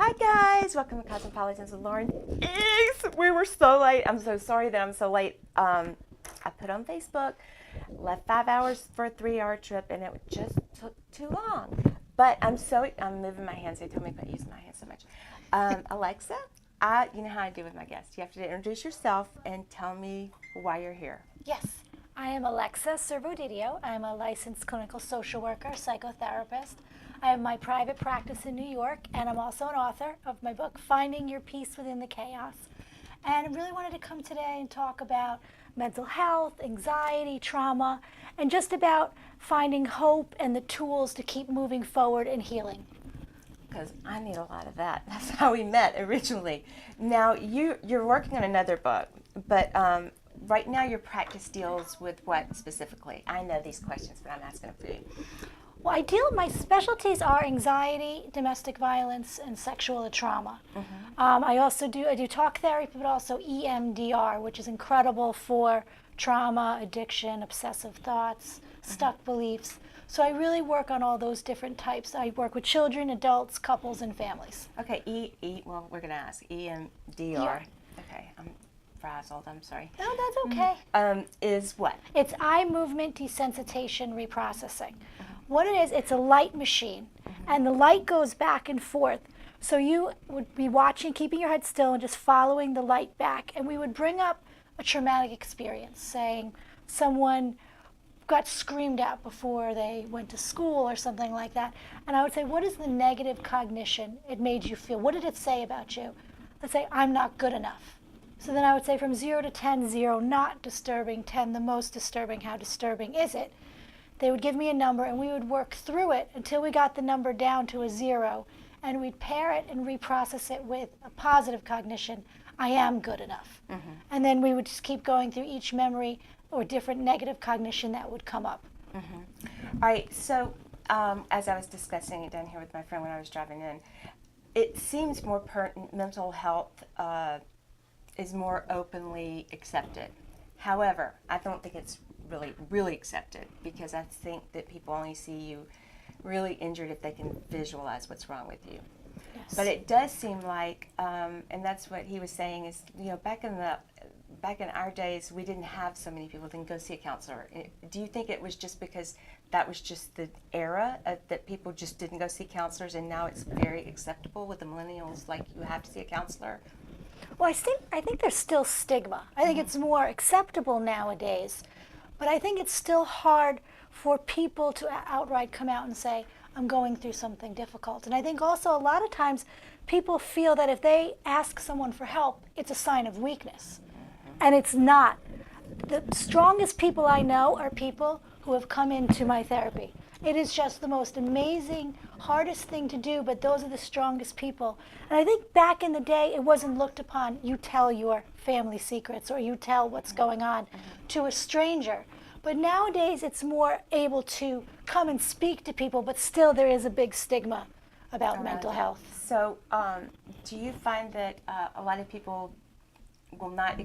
Hi guys, welcome to Cosmopolitans with Lauren. We were so late. I'm so sorry that I'm so late. I put on Facebook, left 5 hours for a 3-hour trip, and it just took too long. But I'm moving my hands. They told me to quit using my hands so much. Alexa, you know how I do with my guests. You have to introduce yourself and tell me why you're here. Yes, I am Alexa Servodidio. I'm a licensed clinical social worker, psychotherapist. I have my private practice in New York, and I'm also an author of my book, Finding Your Peace Within the Chaos. And I really wanted to come today and talk about mental health, anxiety, trauma, and just about finding hope and the tools to keep moving forward and healing. Because I need a lot of that. That's how we met originally. Now, you're working on another book, but right now your practice deals with what specifically? I know these questions, but I'm asking them for you. Well, my specialties are anxiety, domestic violence, and sexual trauma. Mm-hmm. I do talk therapy, but also EMDR, which is incredible for trauma, addiction, obsessive thoughts, stuck beliefs. So I really work on all those different types. I work with children, adults, couples, and families. Okay, well, we're going to ask EMDR. Yeah. Okay, I'm frazzled, I'm sorry. No, that's okay. Is what? It's eye movement desensitization reprocessing. What it is, it's a light machine, and the light goes back and forth. So you would be watching, keeping your head still, and just following the light back. And we would bring up a traumatic experience, saying someone got screamed at before they went to school or something like that. And I would say, what is the negative cognition it made you feel? What did it say about you? Let's say, I'm not good enough. So then I would say from 0 to 10, 0 not disturbing, 10 the most disturbing, how disturbing is it? They would give me a number, and we would work through it until we got the number down to a 0, and we'd pair it and reprocess it with a positive cognition, I am good enough. Mm-hmm. And then we would just keep going through each memory or different negative cognition that would come up. Mm-hmm. All right, so as I was discussing it down here with my friend when I was driving in, it seems more mental health is more openly accepted. However, I don't think it's really accepted, because I think that people only see you really injured if they can visualize what's wrong with you. Yes. But it does seem like, and that's what he was saying, is back in our days we didn't have so many people that can go see a counselor. Do you think it was just because that was just the era that people just didn't go see counselors, and now it's very acceptable with the millennials, like you have to see a counselor? Well, I think there's still stigma. I think it's more acceptable nowadays. But I think it's still hard for people to outright come out and say, I'm going through something difficult. And I think also a lot of times people feel that if they ask someone for help, it's a sign of weakness. And it's not. The strongest people I know are people who have come into my therapy. It is just the most amazing, hardest thing to do, but those are the strongest people. And I think back in the day, it wasn't looked upon, you tell your family secrets or you tell what's going on to a stranger. But nowadays, it's more able to come and speak to people, but still there is a big stigma about mental health. So do you find that a lot of people will not,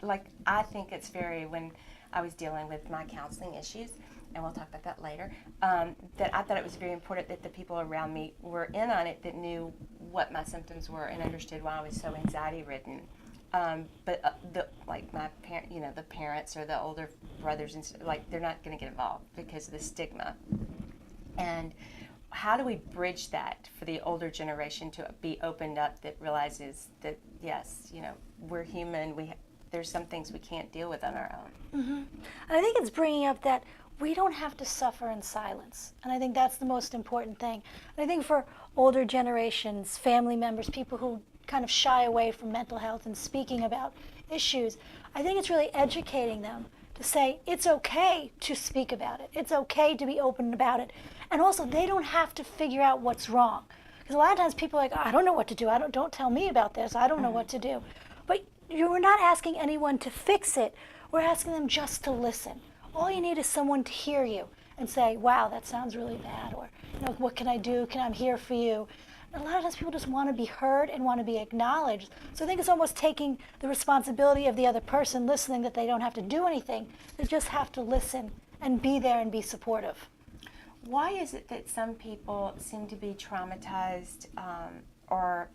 like I think it's when I was dealing with my counseling issues, and we'll talk about that later, that I thought it was very important that the people around me were in on it, that knew what my symptoms were and understood why I was so anxiety-ridden. But the parents or the older brothers, and they're not going to get involved because of the stigma. And how do we bridge that for the older generation to be opened up, that realizes that yes, we're human. There's some things we can't deal with on our own. Mm-hmm. And I think it's bringing up that we don't have to suffer in silence. And I think that's the most important thing. And I think for older generations, family members, people who kind of shy away from mental health and speaking about issues, I think it's really educating them to say it's okay to speak about it. It's okay to be open about it. And also, they don't have to figure out what's wrong. Because a lot of times people are like, I don't know what to do. Don't tell me about this. I don't know what to do. But we're not asking anyone to fix it. We're asking them just to listen. All you need is someone to hear you and say, wow, that sounds really bad. Or, what can I do? I'm here for you. And a lot of times people just want to be heard and want to be acknowledged. So I think it's almost taking the responsibility of the other person listening, that they don't have to do anything. They just have to listen and be there and be supportive. Why is it that some people seem to be traumatized are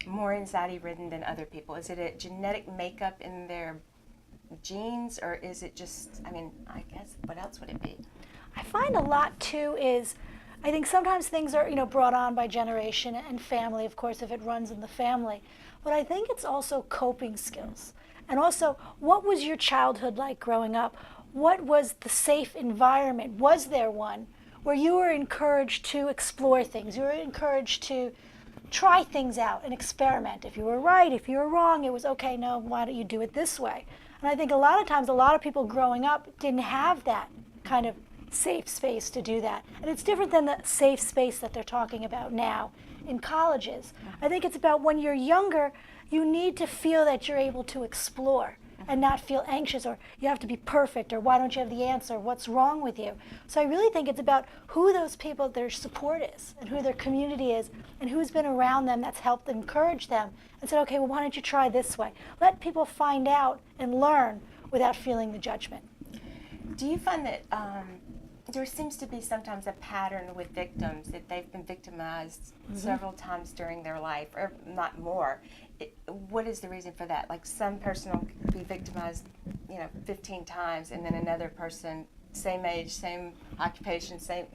more anxiety ridden than other people? Is it a genetic makeup in their genes, or is it just, I mean, I guess, what else would it be? I find a lot too is, I think sometimes things are, brought on by generation and family, of course, if it runs in the family. But I think it's also coping skills. And also, what was your childhood like growing up? What was the safe environment? Was there one where you were encouraged to explore things? You were encouraged to try things out and experiment. If you were right, if you were wrong, it was okay, no, why don't you do it this way? And I think a lot of times, a lot of people growing up didn't have that kind of safe space to do that. And it's different than the safe space that they're talking about now in colleges. I think it's about when you're younger, you need to feel that you're able to explore and not feel anxious, or you have to be perfect, or why don't you have the answer, what's wrong with you? So I really think it's about who those people, their support is, and who their community is, and who's been around them that's helped encourage them and said, okay, well, why don't you try this way? Let people find out and learn without feeling the judgment. Do you find that there seems to be sometimes a pattern with victims that they've been victimized several times during their life, or not more? What is the reason for that? Like, some person will be victimized, 15 times, and then another person, same age, same occupation, same,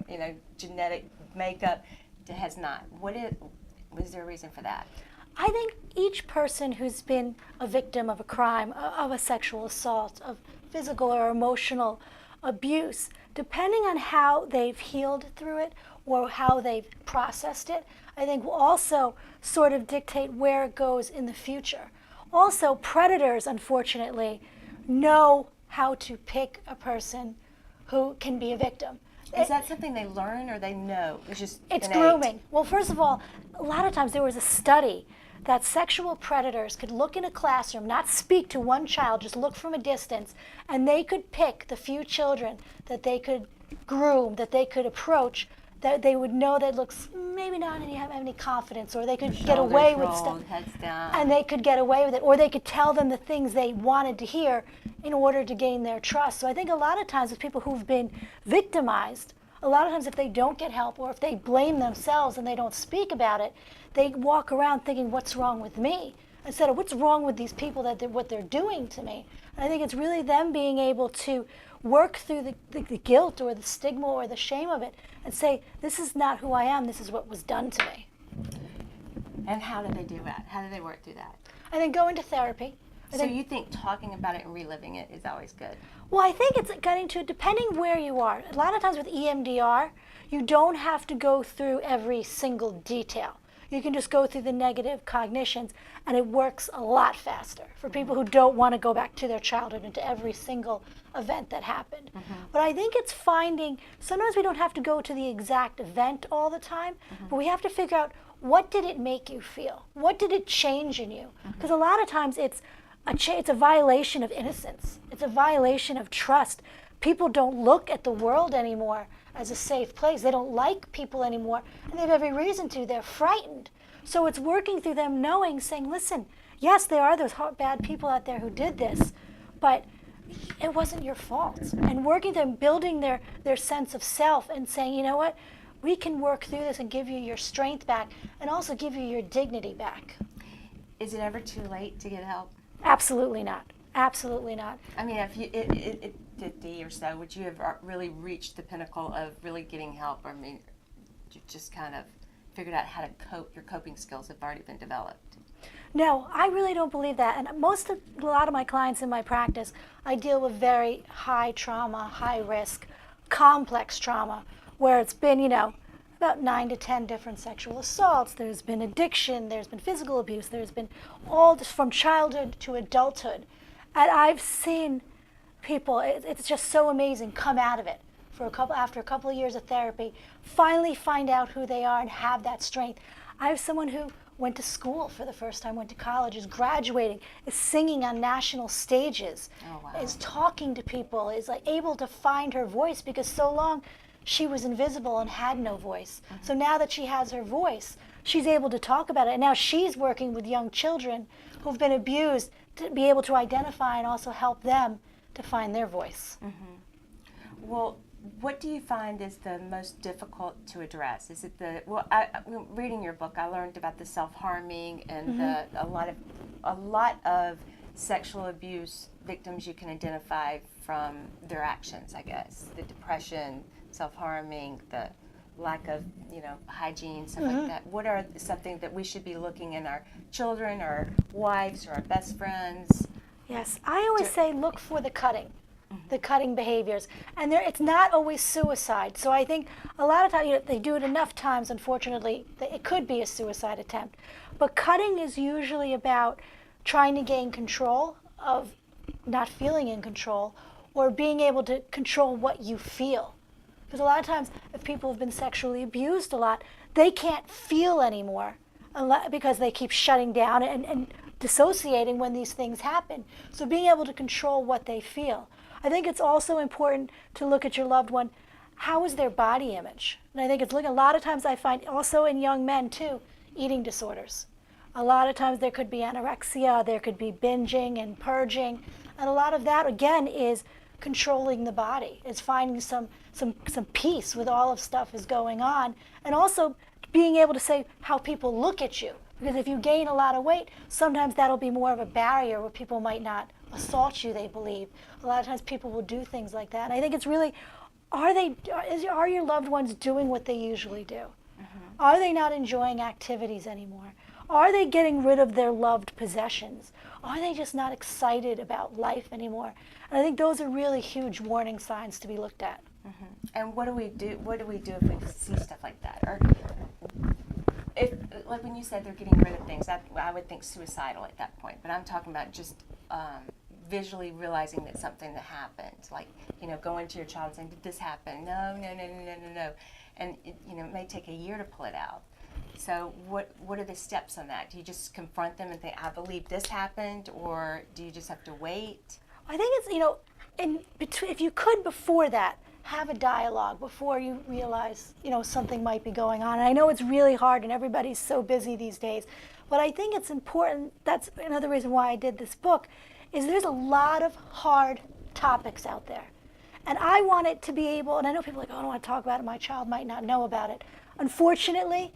genetic makeup, has not. Was there a reason for that? I think each person who's been a victim of a crime, of a sexual assault, of physical or emotional abuse, depending on how they've healed through it or how they've processed it, I think will also sort of dictate where it goes in the future. Also, predators, unfortunately, know how to pick a person who can be a victim. Is that something they learn, or they know? It's innate? Grooming. Well, first of all, a lot of times there was a study that sexual predators could look in a classroom, not speak to one child, just look from a distance, and they could pick the few children that they could groom, that they could approach, that they would know that looks maybe not have any confidence, or they could get away with stuff. Heads down. And they could get away with it, or they could tell them the things they wanted to hear in order to gain their trust. So I think a lot of times with people who've been victimized, a lot of times if they don't get help, or if they blame themselves and they don't speak about it, they walk around thinking, what's wrong with me? Instead of what's wrong with these people, what they're doing to me. And I think it's really them being able to work through the guilt or the stigma or the shame of it and say, this is not who I am, this is what was done to me. And how do they do that? How do they work through that? I think go into therapy. So you think talking about it and reliving it is always good? Well, I think it's getting to, depending where you are. A lot of times with EMDR, you don't have to go through every single detail. You can just go through the negative cognitions, and it works a lot faster for people who don't want to go back to their childhood and to every single event that happened. But I think it's finding, sometimes we don't have to go to the exact event all the time, but we have to figure out, what did it make you feel? What did it change in you? Because a lot of times it's a violation of innocence. It's a violation of trust. People don't look at the world anymore as a safe place. They don't like people anymore, and they have every reason to. They're frightened. So it's working through them knowing, saying, listen, yes, there are those bad people out there who did this, but it wasn't your fault. And working them, building their sense of self and saying, you know what, we can work through this and give you your strength back and also give you your dignity back. Is it ever too late to get help? Absolutely not. Absolutely not. I mean, if you, at 50 or so, would you have really reached the pinnacle of really getting help? I mean, you just kind of figured out how to cope, your coping skills have already been developed? No, I really don't believe that. And a lot of my clients in my practice, I deal with very high trauma, high risk, complex trauma, where it's been, about 9 to 10 different sexual assaults. There's been addiction, there's been physical abuse, there's been all this from childhood to adulthood. And I've seen people, it's just so amazing, come out of it after a couple of years of therapy, finally find out who they are and have that strength. I have someone who went to school for the first time, went to college, is graduating, is singing on national stages, is talking to people, is like able to find her voice, because so long she was invisible and had no voice. So now that she has her voice, she's able to talk about it. And now she's working with young children who've been abused to be able to identify and also help them to find their voice. Well, what do you find is the most difficult to address? Is it reading your book, I learned about the self-harming and a lot of sexual abuse victims you can identify from their actions, I guess. The depression, self-harming, the lack of, hygiene, stuff like that. What are something that we should be looking in our children, our wives, or our best friends? Yes, I always say look for the cutting behaviors. And it's not always suicide. So I think a lot of times, they do it enough times, unfortunately, that it could be a suicide attempt. But cutting is usually about trying to gain control of not feeling in control, or being able to control what you feel. Because a lot of times, if people have been sexually abused a lot, they can't feel anymore because they keep shutting down and dissociating when these things happen. So being able to control what they feel. I think it's also important to look at your loved one. How is their body image? And I think it's a lot of times I find also in young men too, eating disorders. A lot of times there could be anorexia, there could be binging and purging. And a lot of that, again, is controlling the body. It's finding some peace with all of stuff is going on. And also being able to say how people look at you. Because if you gain a lot of weight, sometimes that'll be more of a barrier where people might not assault you, they believe. A lot of times people will do things like that. And I think it's really, are your loved ones doing what they usually do? Are they not enjoying activities anymore? Are they getting rid of their loved possessions? Are they just not excited about life anymore? And I think those are really huge warning signs to be looked at. And what do we do? What do we do if we see stuff like that? Or if, like when you said they're getting rid of things, I would think suicidal at that point. But I'm talking about just visually realizing that something that happened, like going to your child and saying, "Did this happen?" No, no, no, no, no, no, no. And it may take a year to pull it out. So what are the steps on that? Do you just confront them and think, "I believe this happened," or do you just have to wait? I think it's if you could before that, have a dialogue before you realize, something might be going on. And I know it's really hard and everybody's so busy these days, but I think it's important. That's another reason why I did this book, is there's a lot of hard topics out there. And I want it to be able, and I know people are like, "Oh, I don't want to talk about it. My child might not know about it." Unfortunately,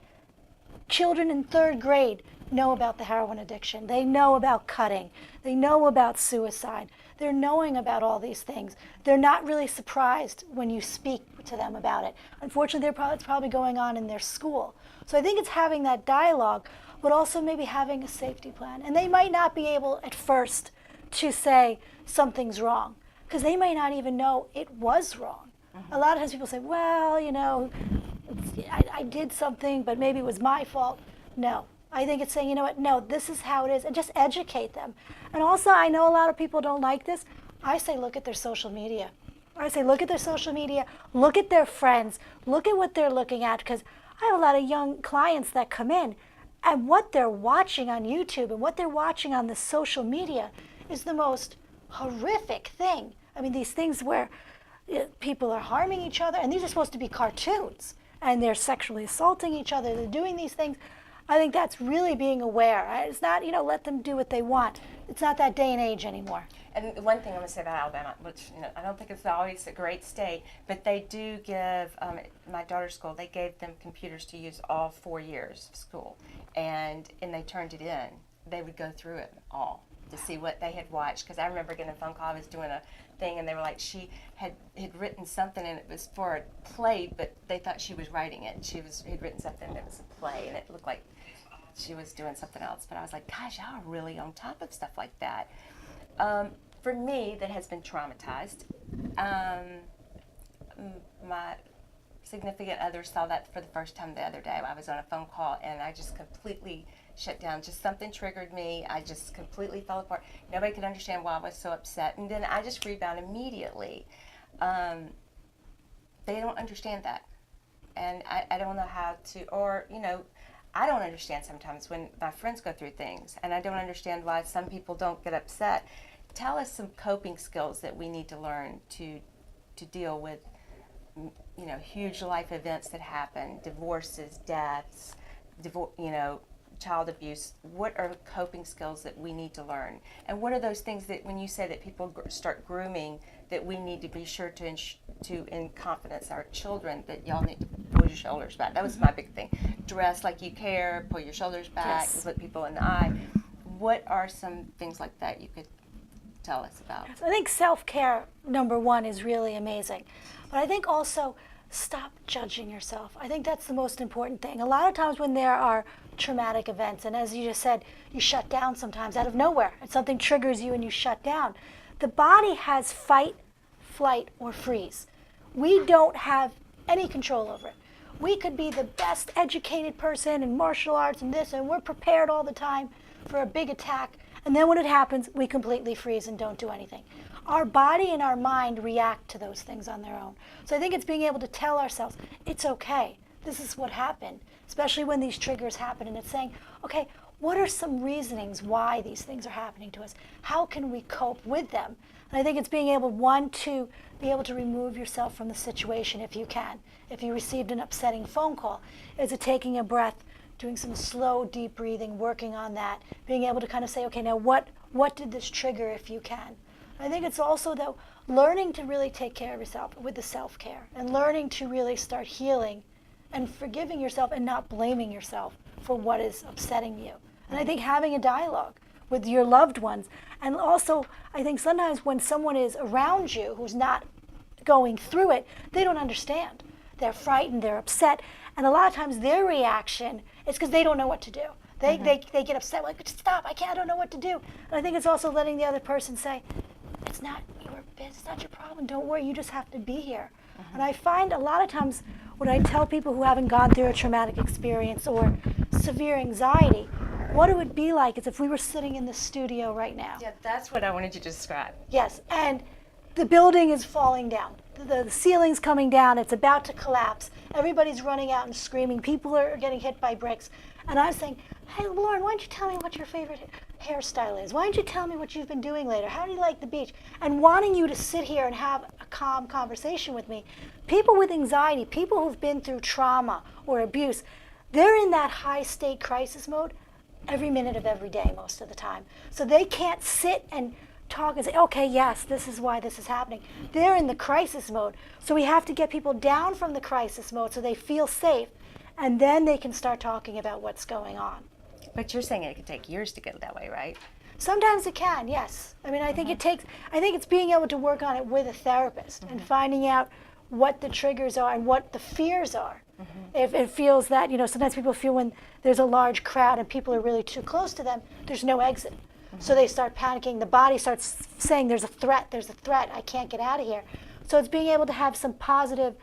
children in 3rd grade know about the heroin addiction. They know about cutting. They know about suicide. They're knowing about all these things. They're not really surprised when you speak to them about it. Unfortunately, it's probably going on in their school. So I think it's having that dialogue, but also maybe having a safety plan. And they might not be able at first to say something's wrong, because they might not even know it was wrong. A lot of times people say, "Well, I did something, but maybe it was my fault." No. I think it's saying, "You know what, no, this is how it is," and just educate them. And also, I know a lot of people don't like this. I say look at their social media. Look at their social media, look at their friends, look at what they're looking at, because I have a lot of young clients that come in, and what they're watching on YouTube and what they're watching on the social media is the most horrific thing. I mean, these things where people are harming each other, and these are supposed to be cartoons, and they're sexually assaulting each other, they're doing these things. I think that's really being aware. It's not, let them do what they want. It's not that day and age anymore. And one thing I'm going to say about Alabama, which I don't think it's always a great state, but they do give, my daughter's school, they gave them computers to use all 4 years of school. And they turned it in. They would go through it all to see what they had watched. Because I remember getting a phone call, I was doing a thing, and they were like, she had written something, and it was for a play, but they thought she was writing it. Had written something that was a play, and it looked like she was doing something else. But I was like, gosh, y'all are really on top of stuff like that. For me, that has been traumatized, my significant other saw that for the first time the other day. I was on a phone call, and I just completely shut down. Just something triggered me. I just completely fell apart. Nobody could understand why I was so upset. And then I just rebound immediately. They don't understand that. And I don't know how to, or, I don't understand sometimes when my friends go through things, and I don't understand why some people don't get upset. Tell us some coping skills that we need to learn to deal with, huge life events that happen, divorces, deaths, child abuse. What are coping skills that we need to learn? And what are those things that when you say that people start grooming that we need to be sure to in confidence our children that y'all need to pull your shoulders back. That was my big thing. Dress like you care, pull your shoulders back, Yes. look people in the eye. What are some things like that you could tell us about? I think self-care, number one, is really amazing. But I think also stop judging yourself. I think that's the most important thing. A lot of times when there are traumatic events, and as you just said, you shut down sometimes out of nowhere, and something triggers you and you shut down. The body has fight, flight, or freeze. We don't have any control over it. We could be the best educated person in martial arts and this, and we're prepared all the time for a big attack, and then when it happens, we completely freeze and don't do anything. Our body and our mind react to those things on their own. So I think it's being able to tell ourselves, it's okay, this is what happened, especially when these triggers happen, and it's saying, okay, what are some reasonings why these things are happening to us? How can we cope with them? And I think it's being able, one, to be able to remove yourself from the situation if you can. If you received an upsetting phone call, is it taking a breath, doing some slow, deep breathing, working on that, being able to kind of say, okay, now what did this trigger if you can? I think it's also, though, learning to really take care of yourself with the self-care and learning to really start healing and forgiving yourself and not blaming yourself for what is upsetting you. And I think having a dialogue with your loved ones. And also, I think sometimes when someone is around you who's not going through it, they don't understand. They're frightened, they're upset, and a lot of times their reaction is because they don't know what to do. They get upset, like, stop, I don't know what to do. And I think it's also letting the other person say, it's not your business, it's not your problem, don't worry, you just have to be here. And I find a lot of times when I tell people who haven't gone through a traumatic experience or severe anxiety, what it would be like is if we were sitting in the studio right now. Yeah, that's what I wanted you to describe. Yes, and the building is falling down. The ceiling's coming down, it's about to collapse. Everybody's running out and screaming. People are getting hit by bricks. And I was saying, hey, Lauren, why don't you tell me what your favorite hairstyle is? Why don't you tell me what you've been doing later? How do you like the beach? And wanting you to sit here and have a calm conversation with me. People with anxiety, people who've been through trauma or abuse, they're in that high state crisis mode every minute of every day most of the time. So they can't sit and talk and say, okay, yes, this is why this is happening. They're in the crisis mode. So we have to get people down from the crisis mode so they feel safe, and then they can start talking about what's going on. But you're saying it could take years to get that way, right? Sometimes it can, yes. I mean, I think it's being able to work on it with a therapist and finding out what the triggers are and what the fears are. If it feels that, sometimes people feel when there's a large crowd and people are really too close to them, there's no exit. So they start panicking. The body starts saying, there's a threat, I can't get out of here. So it's being able to have some positive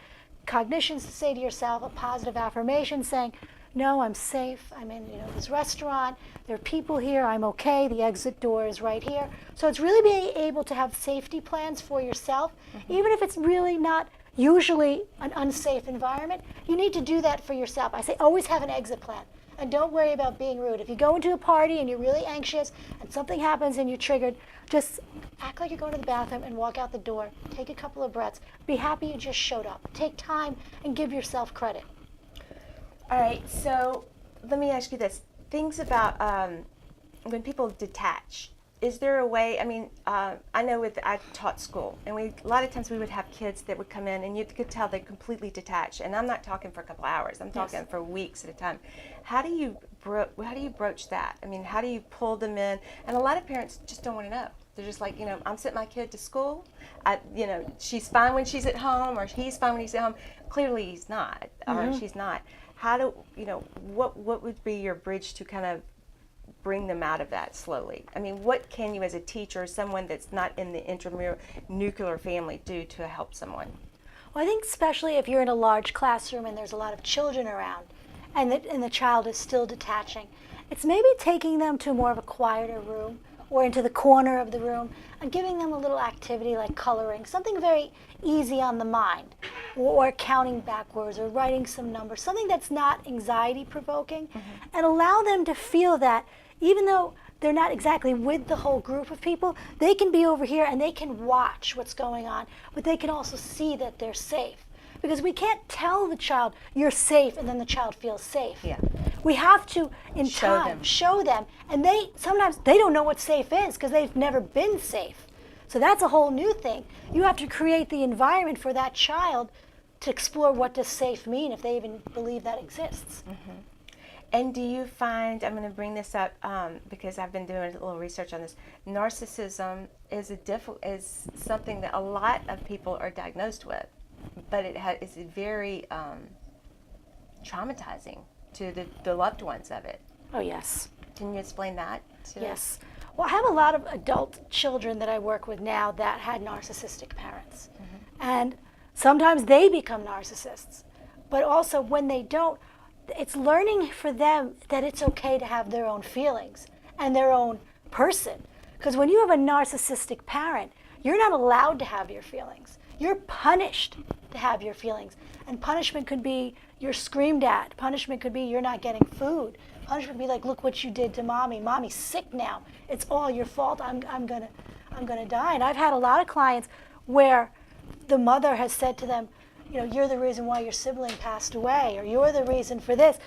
cognitions to say to yourself, a positive affirmation saying, no, I'm safe, I'm in this restaurant, there are people here, I'm okay, the exit door is right here. So it's really being able to have safety plans for yourself, even if it's really not usually an unsafe environment, you need to do that for yourself. I say always have an exit plan. And don't worry about being rude. If you go into a party and you're really anxious and something happens and you're triggered, just act like you're going to the bathroom and walk out the door. Take a couple of breaths. Be happy you just showed up. Take time and give yourself credit. All right, so let me ask you this. Things about when people detach. Is there a way, I know I taught school, and a lot of times we would have kids that would come in, and you could tell they're completely detached. And I'm not talking for a couple hours. I'm talking for weeks at a time. How do you broach that? How do you pull them in? And a lot of parents just don't want to know. They're just like, I'm sending my kid to school. She's fine when she's at home, or he's fine when he's at home. Clearly, he's not, or she's not. What would be your bridge to kind of bring them out of that slowly? What can you as a teacher, someone that's not in the intranuclear family, do to help someone? Well, I think especially if you're in a large classroom and there's a lot of children around and the child is still detaching, it's maybe taking them to more of a quieter room or into the corner of the room and giving them a little activity like coloring, something very easy on the mind, or counting backwards or writing some numbers, something that's not anxiety provoking, and allow them to feel that even though they're not exactly with the whole group of people, they can be over here and they can watch what's going on, but they can also see that they're safe. Because we can't tell the child, you're safe, and then the child feels safe. Yeah. We have to, in time, show them. And sometimes they don't know what safe is because they've never been safe. So that's a whole new thing. You have to create the environment for that child to explore what does safe mean if they even believe that exists. And do you find, I'm going to bring this up because I've been doing a little research on this, narcissism is something that a lot of people are diagnosed with, but it's very traumatizing to the loved ones of it. Oh, yes. Can you explain that? Yes. Well, I have a lot of adult children that I work with now that had narcissistic parents. And sometimes they become narcissists. But also when they don't, it's learning for them that it's okay to have their own feelings and their own person. Because when you have a narcissistic parent, you're not allowed to have your feelings. You're punished to have your feelings. And punishment could be you're screamed at. Punishment could be you're not getting food. Punishment could be like, look what you did to mommy. Mommy's sick now. It's all your fault. I'm gonna die. And I've had a lot of clients where the mother has said to them, you're the reason why your sibling passed away, or you're the reason for this.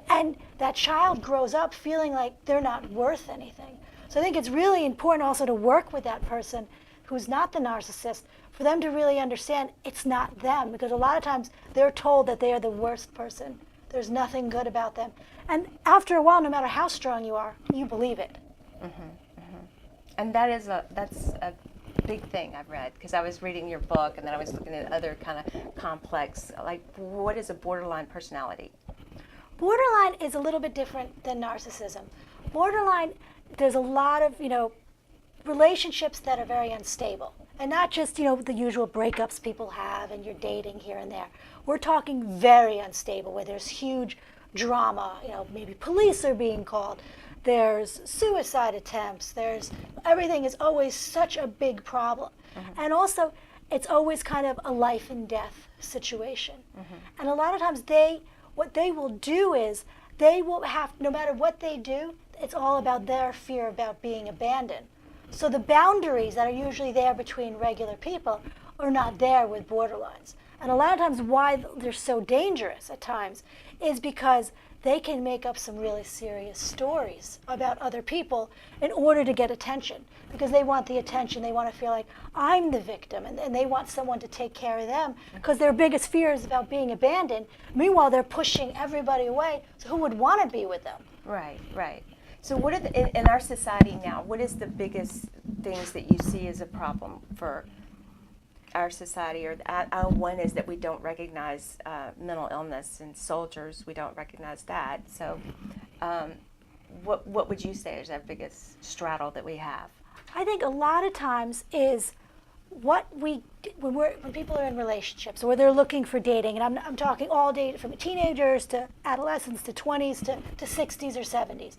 And that child grows up feeling like they're not worth anything. So I think it's really important also to work with that person who's not the narcissist, for them to really understand it's not them, because a lot of times they're told that they are the worst person. There's nothing good about them. And after a while, no matter how strong you are, you believe it. And that's a big thing I've read, because I was reading your book and then I was looking at other kind of complex, like what is a borderline personality? Borderline is a little bit different than narcissism. Borderline, there's a lot of, relationships that are very unstable. And not just, the usual breakups people have and you're dating here and there. We're talking very unstable, where there's huge drama, maybe police are being called. There's suicide attempts. Everything is always such a big problem. And also, it's always kind of a life and death situation. And a lot of times what they will do is they will have, no matter what they do, it's all about their fear about being abandoned. So the boundaries that are usually there between regular people are not there with borderlines. And a lot of times why they're so dangerous at times is because they can make up some really serious stories about other people in order to get attention, because they want the attention. They want to feel like I'm the victim, and they want someone to take care of them, because their biggest fear is about being abandoned. Meanwhile, they're pushing everybody away, so who would want to be with them? Right. So what are in our society now, what is the biggest things that you see as a problem for our society? Or one is that we don't recognize mental illness in soldiers. We don't recognize that. So what would you say is our biggest straddle that we have? I think a lot of times is when people are in relationships, or they're looking for dating, and I'm talking all day from teenagers to adolescents to 20s to 60s or 70s.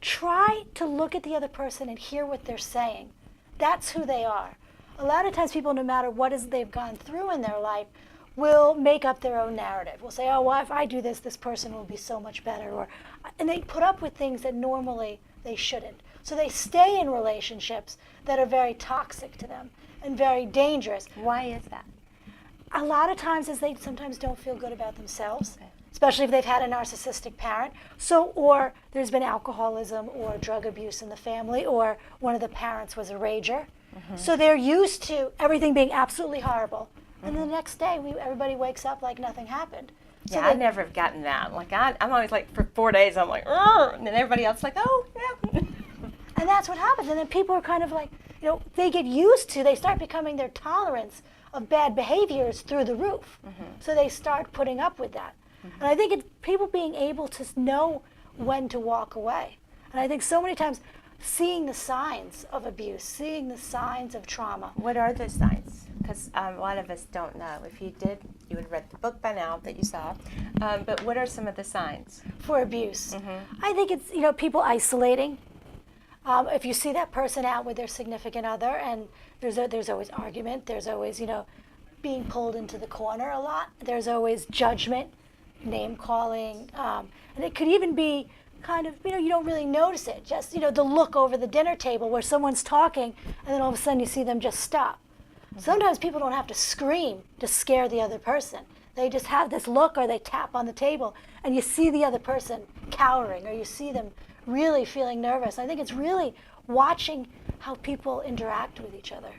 Try to look at the other person and hear what they're saying. That's who they are. A lot of times people, no matter what they've gone through in their life, will make up their own narrative. Will say, oh, well, if I do this, this person will be so much better. And they put up with things that normally they shouldn't. So they stay in relationships that are very toxic to them and very dangerous. Why is that? A lot of times is they sometimes don't feel good about themselves. Okay. Especially if they've had a narcissistic parent. Or there's been alcoholism or drug abuse in the family, or one of the parents was a rager. So they're used to everything being absolutely horrible. And the next day, everybody wakes up like nothing happened. So I never have gotten that. Like I'm always like, for 4 days, I'm like, "Arr!" And then everybody else is like, oh, yeah. And that's what happens. And then people are kind of like, they get used to, they start becoming their tolerance of bad behaviors through the roof. So they start putting up with that. And I think it's people being able to know when to walk away. And I think so many times seeing the signs of abuse, seeing the signs of trauma. What are those signs? Because a lot of us don't know. If you did, you would have read the book by now that you saw. But what are some of the signs? For abuse. I think it's, people isolating. If you see that person out with their significant other, and there's always argument, there's always, being pulled into the corner a lot. There's always judgment, name calling, and it could even be kind of, you don't really notice it. Just, the look over the dinner table where someone's talking, and then all of a sudden you see them just stop. Sometimes people don't have to scream to scare the other person. They just have this look, or they tap on the table, and you see the other person cowering, or you see them really feeling nervous. I think it's really watching how people interact with each other.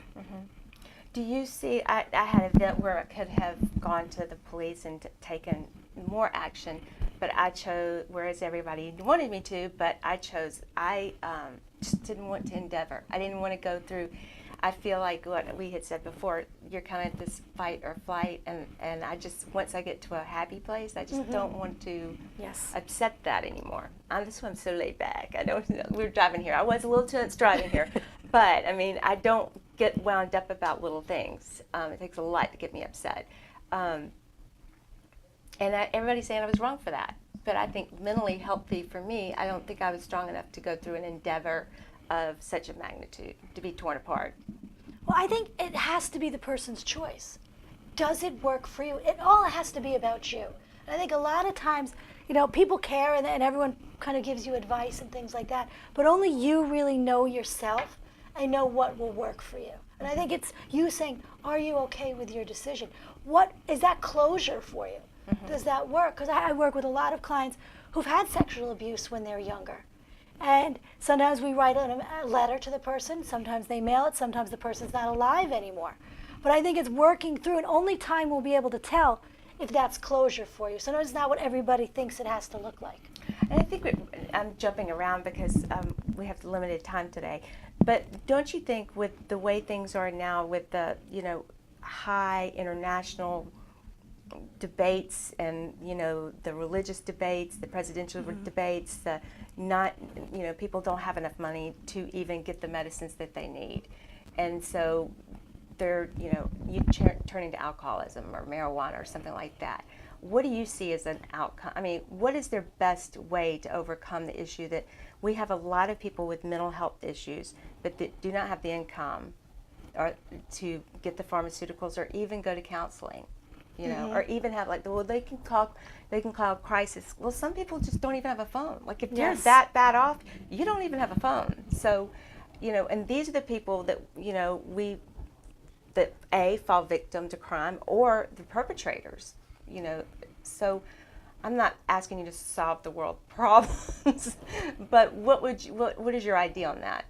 Do you see, I had an event where I could have gone to the police and taken more action, but I chose, whereas everybody wanted me to, but I just didn't want to endeavor. I didn't want to go through, I feel like what we had said before, you're kind of this fight or flight, and I just, once I get to a happy place, I just don't want to upset that anymore. That's why I'm so laid back. I know we were driving here. I was a little tense driving here, but I mean, I don't get wound up about little things. It takes a lot to get me upset. And everybody's saying I was wrong for that. But I think mentally healthy for me, I don't think I was strong enough to go through an endeavor of such a magnitude, to be torn apart. Well, I think it has to be the person's choice. Does it work for you? It all has to be about you. And I think a lot of times, people care and everyone kind of gives you advice and things like that, but only you really know yourself and know what will work for you. And I think it's you saying, are you okay with your decision? What is that closure for you? Does that work? Because I work with a lot of clients who've had sexual abuse when they're younger. And sometimes we write a letter to the person, sometimes they mail it, sometimes the person's not alive anymore. But I think it's working through, and only time will be able to tell if that's closure for you. Sometimes it's not what everybody thinks it has to look like. And I think I'm jumping around because we have limited time today. But don't you think with the way things are now, with the high international debates and the religious debates, the presidential debates, people don't have enough money to even get the medicines that they need, and so they're turning to alcoholism or marijuana or something like that. What do you see as an outcome? I mean, what is their best way to overcome the issue that we have a lot of people with mental health issues but that do not have the income or to get the pharmaceuticals or even go to counseling, or even have they can call crisis. Well, some people just don't even have a phone. Like if you're that bad off, you don't even have a phone. So, and these are the people that that fall victim to crime or the perpetrators. So I'm not asking you to solve the world problems, but what is your idea on that?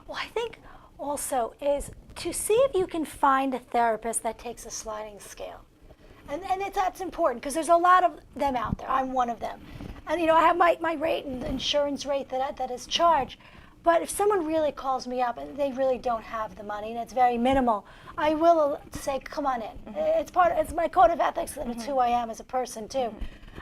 Well, I think also is to see if you can find a therapist that takes a sliding scale. And that's important because there's a lot of them out there. I'm one of them. And I have my rate and the insurance rate that is charged. But if someone really calls me up and they really don't have the money and it's very minimal, I will say, come on in. It's my code of ethics and it's who I am as a person too.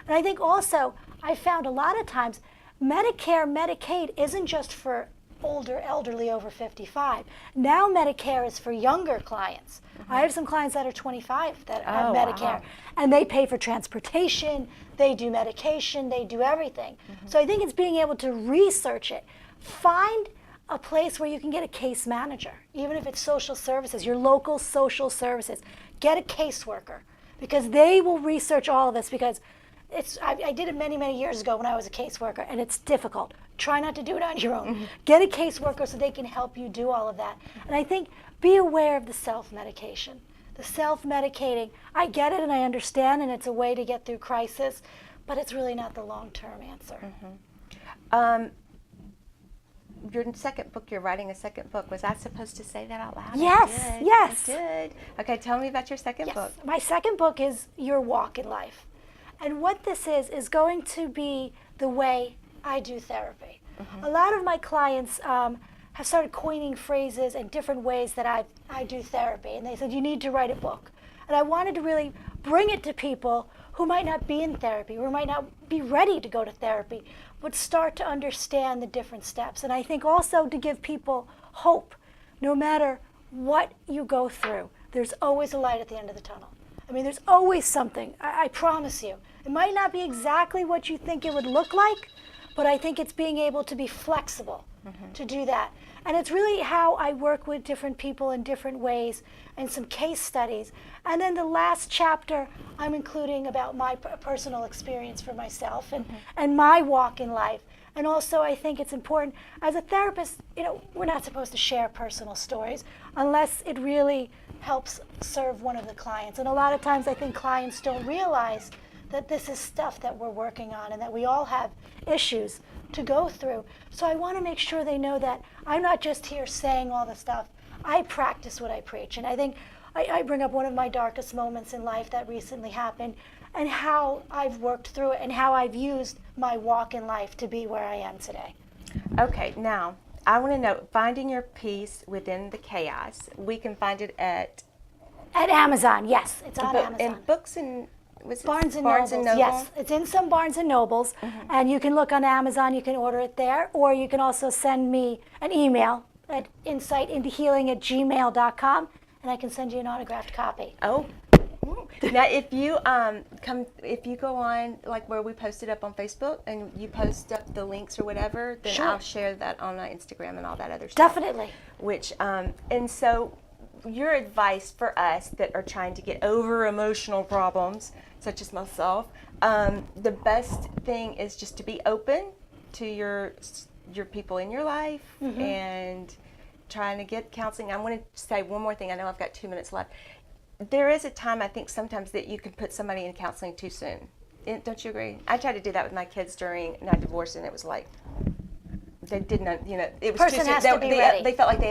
And I think also I found a lot of times Medicare, Medicaid isn't just for elderly over 55. Now Medicare is for younger clients. I have some clients that are 25 that have Medicare, and they pay for transportation, they do medication, they do everything. So I think it's being able to research it. Find a place where you can get a case manager, even if it's social services, your local social services. Get a caseworker because they will research all of this because I did it many, many years ago when I was a caseworker, and it's difficult. Try not to do it on your own. Get a caseworker so they can help you do all of that. And I think be aware of the self-medication. The self-medicating, I get it and I understand, and it's a way to get through crisis, but it's really not the long-term answer. Your second book, you're writing a second book. Was I supposed to say that out loud? Yes, yes. I did. Okay, tell me about your second book. My second book is Your Walk in Life. And what this is going to be the way I do therapy. A lot of my clients have started coining phrases and different ways that I do therapy. And they said, you need to write a book. And I wanted to really bring it to people who might not be in therapy, who might not be ready to go to therapy, but start to understand the different steps. And I think also to give people hope. No matter what you go through, there's always a light at the end of the tunnel. I mean, there's always something, I promise you. It might not be exactly what you think it would look like, but I think it's being able to be flexible to do that. And it's really how I work with different people in different ways and some case studies. And then the last chapter, I'm including about my personal experience for myself and my walk in life. And also I think it's important, as a therapist, we're not supposed to share personal stories unless it really helps serve one of the clients. And a lot of times I think clients don't realize that this is stuff that we're working on and that we all have issues to go through. So I want to make sure they know that I'm not just here saying all the stuff. I practice what I preach. And I think I bring up one of my darkest moments in life that recently happened and how I've worked through it and how I've used my walk in life to be where I am today. Okay, now I want to know, finding your peace within the chaos. We can find it at Amazon, yes, it's on Amazon. in books and was it Barnes and Nobles, yes. It's in some Barnes and Nobles, and you can look on Amazon, you can order it there, or you can also send me an email at insightintohealing@gmail.com, and I can send you an autographed copy. Oh. Now, if you if you go on like where we post it up on Facebook and you post up the links or whatever, then Sure. I'll share that on my Instagram and all that other stuff. Definitely. Which and so your advice for us that are trying to get over emotional problems, such as myself, the best thing is just to be open to your people in your life and trying to get counseling. I want to say one more thing. I know I've got 2 minutes left. There is a time, I think, sometimes that you can put somebody in counseling too soon. Don't you agree? I tried to do that with my kids during my divorce, and it was like they didn't, it was Person too soon. has to be ready. They felt like they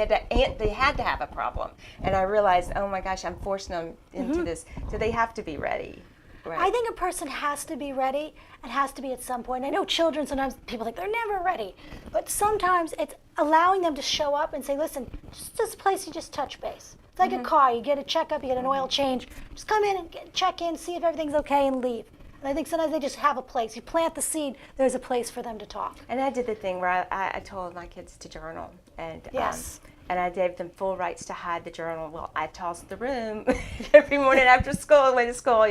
had to have a problem, and I realized, oh my gosh, I'm forcing them into this. So they have to be ready. Right. I think a person has to be ready and has to be at some point. I know children, sometimes people think they're never ready, but sometimes it's allowing them to show up and say, listen, just this place you just touch base. It's like a car, you get a checkup, you get an oil change, just come in and check in, see if everything's okay and leave. And I think sometimes they just have a place. You plant the seed, there's a place for them to talk. And I did the thing where I told my kids to journal, and Yes. And I gave them full rights to hide the journal. Well, I tossed the room every morning after school, on the way to school,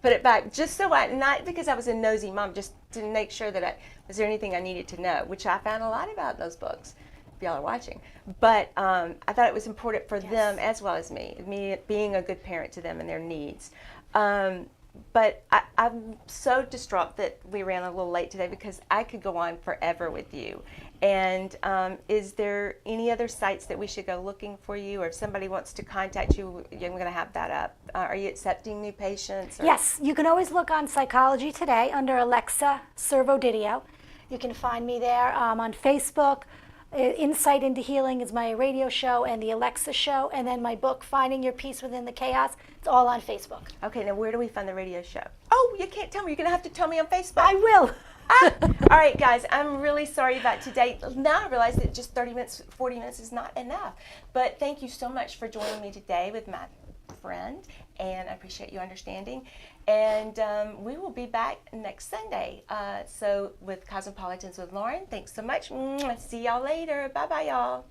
put it back, just so not because I was a nosy mom, just to make sure that was there anything I needed to know, which I found a lot about in those books, if y'all are watching. But I thought it was important for them as well as me being a good parent to them and their needs. But I'm so distraught that we ran a little late today because I could go on forever with you. And is there any other sites that we should go looking for you, or if somebody wants to contact you, I'm going to have that up. Are you accepting new patients? Or? Yes, you can always look on Psychology Today under Alexa Servodidio. You can find me there on Facebook. Insight into Healing is my radio show and the Alexa show, and then my book, Finding Your Peace Within the Chaos. It's all on Facebook. Okay, now where do we find the radio show? Oh, you can't tell me. You're going to have to tell me on Facebook. I will. All right, guys, I'm really sorry about today. Now I realize that just 30 minutes, 40 minutes is not enough. But thank you so much for joining me today with my friend, and I appreciate you understanding. And we will be back next Sunday. So with Cosmopolitans with Lauren, thanks so much. See y'all later. Bye-bye, y'all.